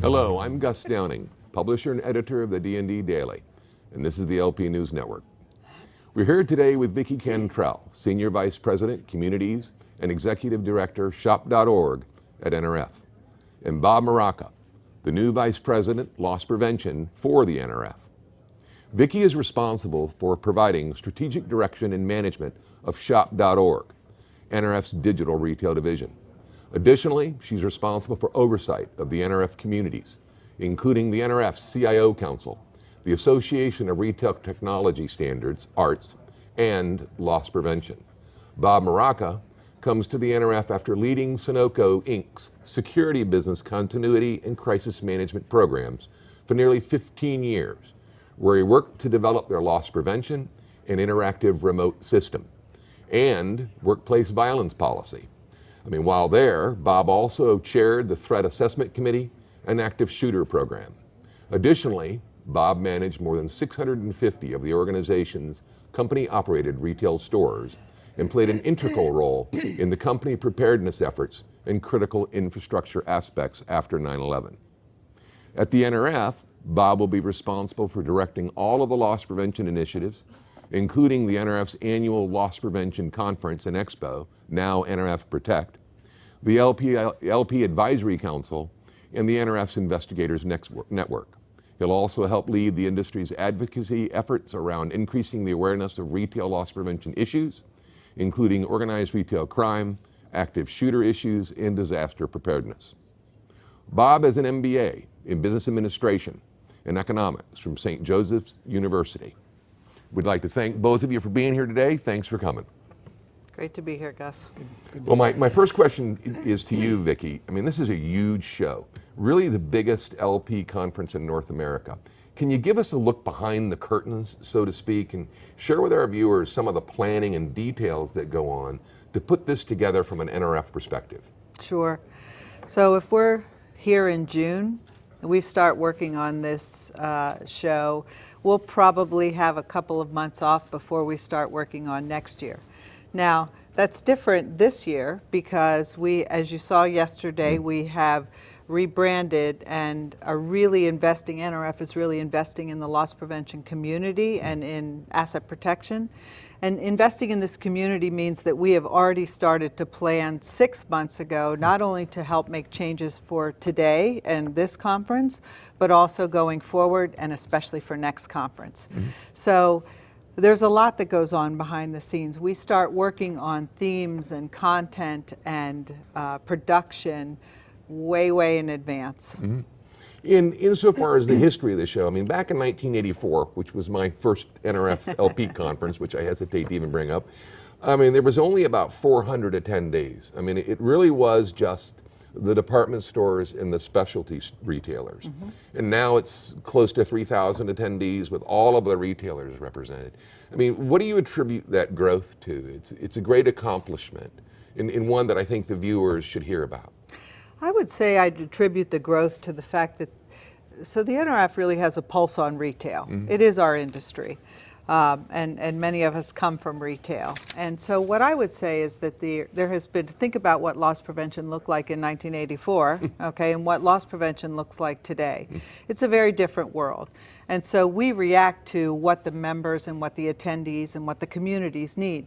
Hello, I'm Gus Downing, publisher and editor of the D&D Daily, and this is the LP News Network. We're here today with Vicki Cantrell, Senior Vice President, Communities, and Executive Director, Shop.org at NRF, and Bob Moraca, the new Vice President, Loss Prevention for the NRF. Vicki is responsible for providing strategic direction and management of Shop.org, NRF's digital retail division. Additionally, she's responsible for oversight of the NRF communities, including the NRF CIO Council, the Association of Retail Technology Standards, ARTS, and loss prevention. Bob Moraca comes to the NRF after leading Sunoco Inc.'s security business continuity and crisis management programs for nearly 15 years, where he worked to develop their loss prevention and interactive remote system and workplace violence policy. While there, Bob also chaired the Threat Assessment Committee and Active Shooter Program. Additionally, Bob managed more than 650 of the organization's company-operated retail stores and played an integral role in the company preparedness efforts and critical infrastructure aspects after 9/11. At the NRF, Bob will be responsible for directing all of the loss prevention initiatives, including the NRF's annual Loss Prevention Conference and Expo, now NRF Protect, the LP Advisory Council, and the NRF's Investigators Network. He'll also help lead the industry's advocacy efforts around increasing the awareness of retail loss prevention issues, including organized retail crime, active shooter issues, and disaster preparedness. Bob has an MBA in Business Administration and Economics from St. Joseph's University. We'd like to thank both of you for being here today. Thanks for coming. Great to be here, Gus. Well, my first question is to you, Vicki. This is a huge show, really the biggest LP conference in North America. Can you give us a look behind the curtains, so to speak, and share with our viewers some of the planning and details that go on to put this together from an NRF perspective? Sure. So if we're here in June, we start working on this show, we'll probably have a couple of months off before we start working on next year. Now, that's different this year because we, as you saw yesterday, we have rebranded and are really investing, NRF is really investing in the loss prevention community and in asset protection. And investing in this community means that we have already started to plan 6 months ago, not only to help make changes for today and this conference, but also going forward and especially for next conference. So there's a lot that goes on behind the scenes. We start working on themes and content and production way in advance. Insofar as the history of the show, back in 1984, which was my first NRF LP conference, which I hesitate to even bring up, there was only about 400 attendees. It really was just the department stores and the specialty retailers. And now it's close to 3,000 attendees with all of the retailers represented. What do you attribute that growth to? It's a great accomplishment and one that I think the viewers should hear about. I would say I'd attribute the growth to the fact that, so the NRF really has a pulse on retail. It is our industry, and many of us come from retail. And so what I would say is that there has been, think about what loss prevention looked like in 1984, okay, and what loss prevention looks like today. It's a very different world. And so we react to what the members and what the attendees and what the communities need.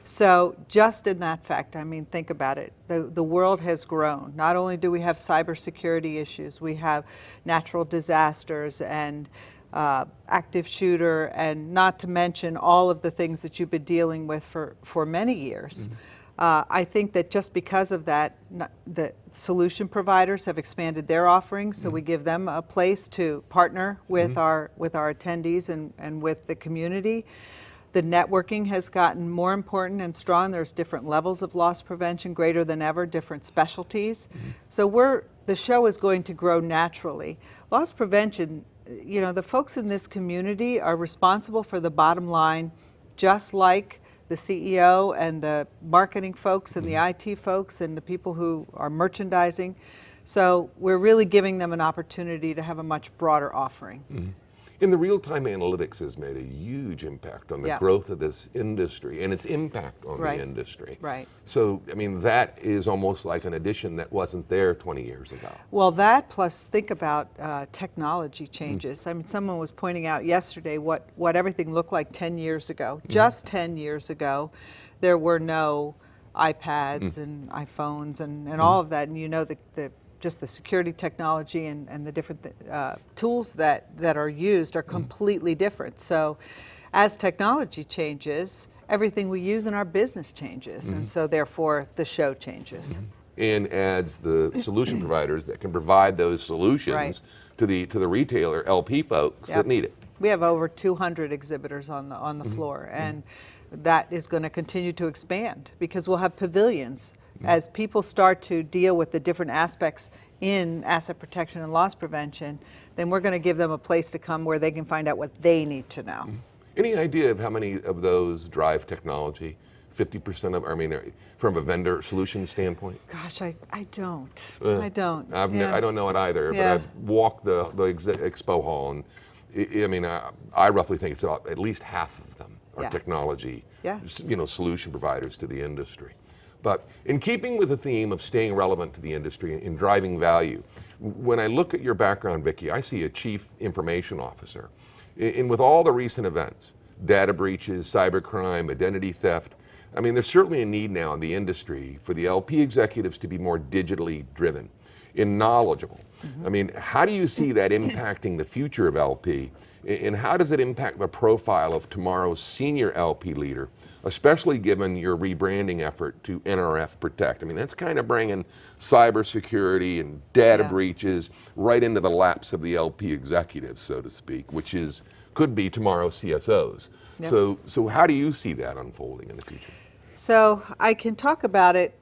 So just in that fact, think about it. The world has grown. Not only do we have cybersecurity issues, we have natural disasters and active shooter, and not to mention all of the things that you've been dealing with for many years. I think that just because of that, the solution providers have expanded their offerings, so we give them a place to partner with our attendees and with the community. The networking has gotten more important and strong. There's different levels of loss prevention, greater than ever, different specialties. So the show is going to grow naturally. Loss prevention, the folks in this community are responsible for the bottom line, just like the CEO and the marketing folks and the IT folks and the people who are merchandising. So we're really giving them an opportunity to have a much broader offering. And the real-time analytics has made a huge impact on the growth of this industry and its impact on the industry. Right. So, I mean, that is almost like an addition that wasn't there 20 years ago. Well, that plus think about technology changes. I mean, someone was pointing out yesterday what everything looked like 10 years ago. Just 10 years ago, there were no iPads and iPhones and all of that. And you know, just the security technology and the different tools that are used are completely different. So as technology changes, everything we use in our business changes. And so therefore the show changes. And adds the solution providers that can provide those solutions to the retailer LP folks that need it. We have over 200 exhibitors on the floor, and that is going to continue to expand because we'll have pavilions. As people start to deal with the different aspects in asset protection and loss prevention, then we're going to give them a place to come where they can find out what they need to know. Any idea of how many of those drive technology? 50% of, I mean, from a vendor solution standpoint? Gosh, I don't. I don't. I don't know it either, but I've walked the expo hall, and I mean, I roughly think it's at least half of them are technology, solution providers to the industry. But in keeping with the theme of staying relevant to the industry and driving value, when I look at your background, Vicki, I see a chief information officer. And with all the recent events, data breaches, cybercrime, identity theft, I mean, there's certainly a need now in the industry for the LP executives to be more digitally driven and knowledgeable. I mean, how do you see that impacting the future of LP? And how does it impact the profile of tomorrow's senior LP leader, especially given your rebranding effort to NRF Protect? I mean, that's kind of bringing cybersecurity and data breaches right into the laps of the LP executives, so to speak, which could be tomorrow's CSOs. So how do you see that unfolding in the future? So I can talk about it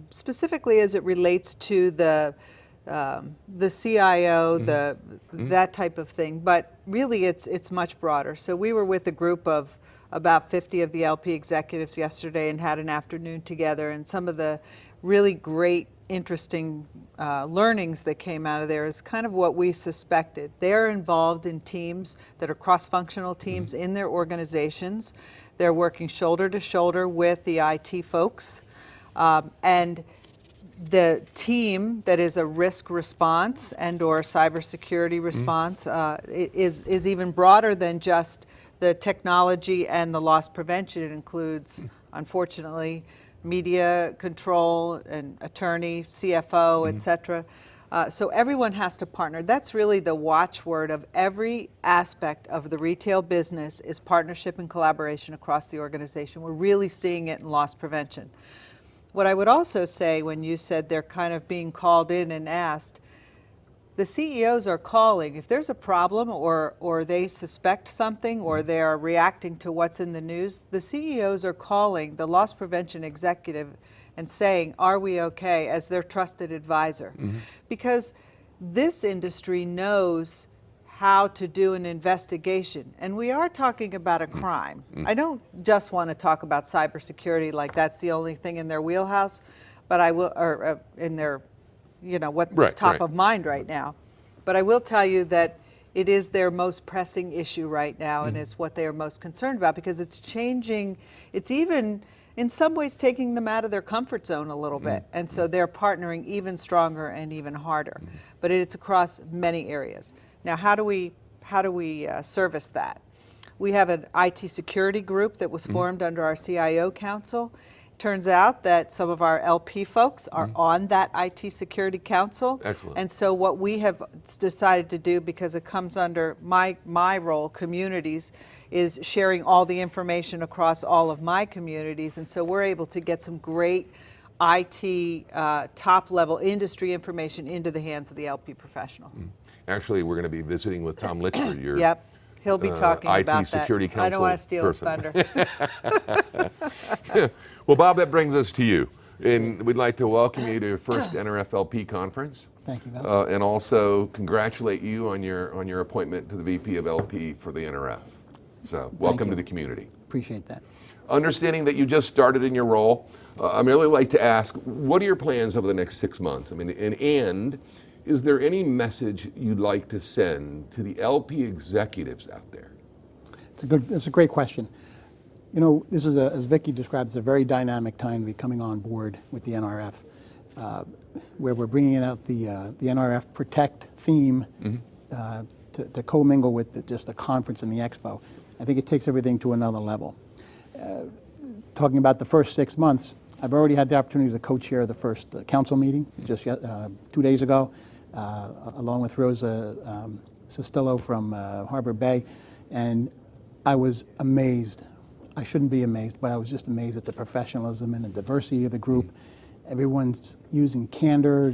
specifically as it relates to the CIO, that type of thing, but really it's much broader. So we were with a group of about 50 of the LP executives yesterday and had an afternoon together, and some of the really great, interesting learnings that came out of there is kind of what we suspected. They're involved in teams that are cross-functional teams in their organizations. They're working shoulder to shoulder with the IT folks, and the team that is a risk response and or cybersecurity response is even broader than just the technology and the loss prevention. It includes, unfortunately, media control and attorney, CFO, et cetera. So everyone has to partner. That's really the watchword of every aspect of the retail business is partnership and collaboration across the organization. We're really seeing it in loss prevention. What I would also say when you said they're kind of being called in and asked, the CEOs are calling. If there's a problem or they suspect something or they're reacting to what's in the news, the CEOs are calling the loss prevention executive and saying, are we okay, as their trusted advisor? Because this industry knows how to do an investigation. And we are talking about a crime. I don't just want to talk about cybersecurity like that's the only thing in their wheelhouse, but I will, or in their, what's top of mind right now. But I will tell you that it is their most pressing issue right now, and it's what they are most concerned about because it's changing, it's even in some ways taking them out of their comfort zone a little bit. And so they're partnering even stronger and even harder. But it's across many areas. Now, how do we service that? We have an IT security group that was formed under our CIO Council. Turns out that some of our LP folks are on that IT Security Council. Excellent. And so what we have decided to do, because it comes under my role, communities, is sharing all the information across all of my communities. And so we're able to get some great IT top-level industry information into the hands of the LP professional. Actually, we're going to be visiting with Tom Litcher, your Yep. He'll be talking IT about Security that. Council I don't want to steal his thunder. Well, Bob, that brings us to you. And we'd like to welcome you to your first NRF LP conference. Thank you, Vince. And also congratulate you on your appointment to the VP of LP for the NRF. So welcome to the community. Appreciate that. Understanding that you just started in your role, I'd really like to ask, what are your plans over the next 6 months? I mean, and Is there any message you'd like to send to the LP executives out there? It's a great question. You know, this is, as Vicki described, it's a very dynamic time to be coming on board with the NRF, where we're bringing out the NRF Protect theme to commingle with just the conference and the expo. I think it takes everything to another level. Talking about the first 6 months, I've already had the opportunity to co-chair the first council meeting just 2 days ago, along with Rosa Sestillo from Harbor Bay, and I was amazed. I shouldn't be amazed, but I was just amazed at the professionalism and the diversity of the group. Everyone's using candor,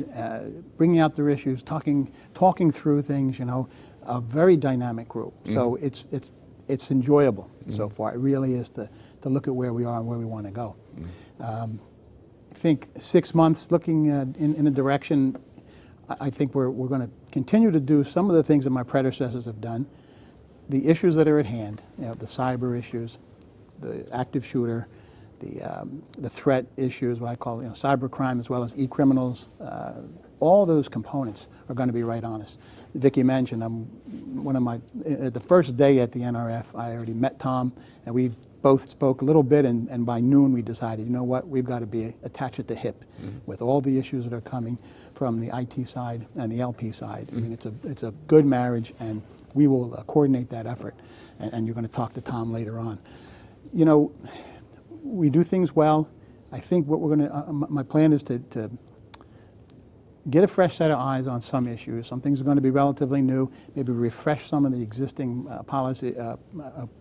bringing out their issues, talking through things. You know, a very dynamic group. So it's enjoyable so far. It really is to look at where we are and where we want to go. I think 6 months looking in a direction. I think we're going to continue to do some of the things that my predecessors have done. The issues that are at hand, you know, the cyber issues, the active shooter, the threat issues, what I call, you know, cyber crime, as well as e-criminals, all those components are going to be right on us. Vicki mentioned, the first day at the NRF, I already met Tom, and we both spoke a little bit, and by noon we decided, you know what, we've got to be attached at the hip with all the issues that are coming from the IT side and the LP side. I mean, it's a good marriage, and we will coordinate that effort, and you're going to talk to Tom later on. You know, we do things well. I think what we're going to, my plan is to get a fresh set of eyes on some issues. Some things are going to be relatively new, maybe refresh some of the existing policy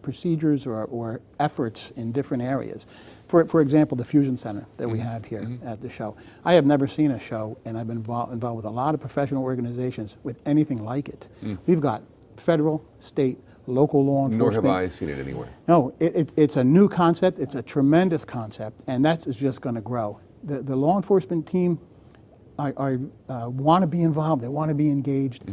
procedures or efforts in different areas. For example, the Fusion Center that we have here at the show. I have never seen a show, and I've been involved with a lot of professional organizations with anything like it. We've got federal, state, local law enforcement. Nor have I seen it anywhere. No, it's a new concept. It's a tremendous concept, and that's just going to grow. The law enforcement team want to be involved. They want to be engaged.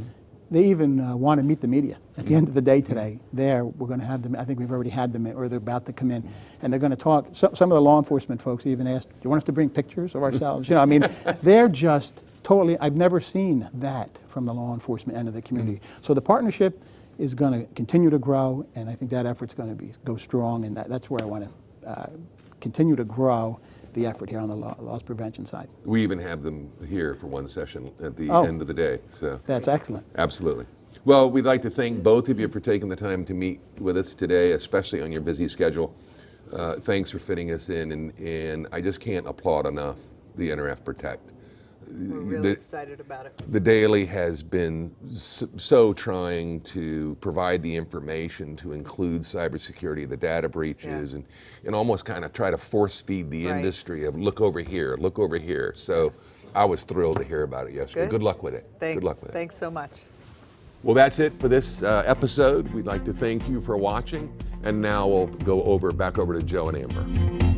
They even want to meet the media. At the end of the day today, we're going to have them. I think we've already had them, or they're about to come in, and they're going to talk. Some of the law enforcement folks even asked, "Do you want us to bring pictures of ourselves?" You know, I mean, they're just totally. I've never seen that from the law enforcement end of the community. So the partnership is going to continue to grow, and I think that effort's going to go strong, and that's where I want to continue to grow the effort here on the loss prevention side. We even have them here for one session at the end of the day. So that's excellent. Absolutely. Well, we'd like to thank both of you for taking the time to meet with us today, especially on your busy schedule. Thanks for fitting us in, and I just can't applaud enough the NRF Protect. We're really excited about it. The Daily has been so trying to provide the information to include cybersecurity, the data breaches, and almost kind of try to force feed the industry of look over here, look over here. So I was thrilled to hear about it yesterday. Good luck with it. Thanks. Good luck with it. Thanks so much. Well, that's it for this episode. We'd like to thank you for watching. And now we'll go back over to Joe and Amber.